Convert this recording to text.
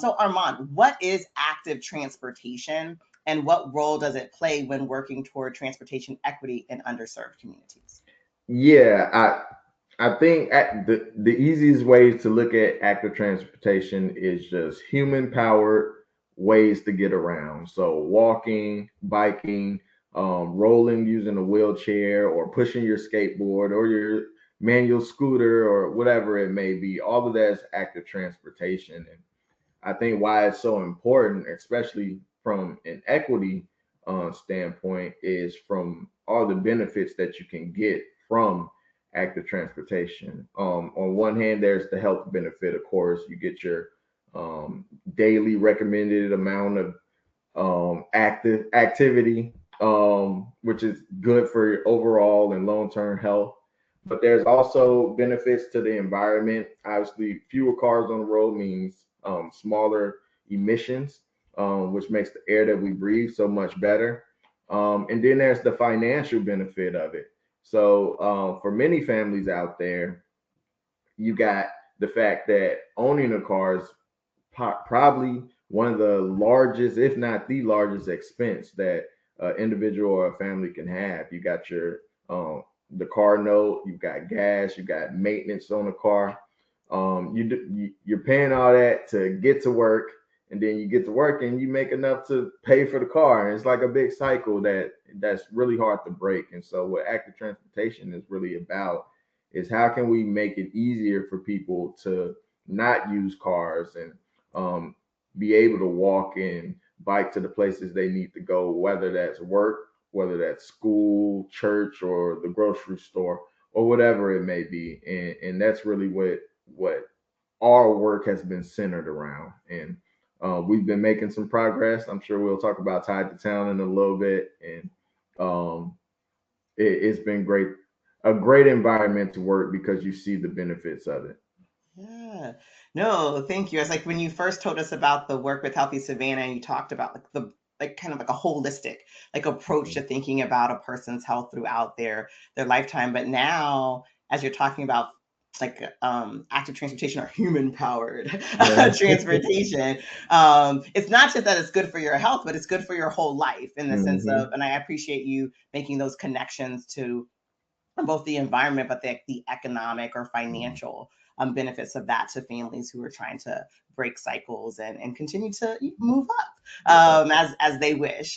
So Armand, what is active transportation and what role does it play when working toward transportation equity in underserved communities? Yeah, I think the easiest ways to look at active transportation is just human powered ways to get around. So walking, biking, rolling using a wheelchair, or pushing your skateboard or your manual scooter or whatever it may be. All of that is active transportation. And I think why it's so important, especially from an equity standpoint, is from all the benefits that you can get from active transportation. On one hand, there's the health benefit, of course. You get your daily recommended amount of active activity, which is good for your overall and long term health. But there's also benefits to the environment. Obviously, fewer cars on the road means smaller emissions, which makes the air that we breathe so much better. And then there's the financial benefit of it. So for many families out there, you got the fact that owning a car is probably one of the largest, if not the largest, expense that an individual or a family can have. You got your the car note, you've got gas, you got maintenance on the car. You're paying all that to get to work, and then you get to work and you make enough to pay for the car. And it's like a big cycle that's really hard to break. And so, what active transportation is really about is how can we make it easier for people to not use cars and um, be able to walk and bike to the places they need to go, whether that's work, whether that's school, church, or the grocery store, or whatever it may be. And that's really what our work has been centered around. And we've been making some progress. I'm sure we'll talk about Tied to Town in a little bit. And um, it's been great, a great environment to work because you see the benefits of it. Yeah. No, thank you. It's like when you first told us about the work with Healthy Savannah and you talked about like the like kind of like a holistic like approach to thinking about a person's health throughout their lifetime. But now as you're talking about like active transportation or human powered Yeah. transportation, it's not just that it's good for your health, but it's good for your whole life in the sense of, Hmm. and I appreciate you making those connections to both the environment, but the economic or financial benefits of that to families who are trying to break cycles and continue to move up Yeah. as they wish.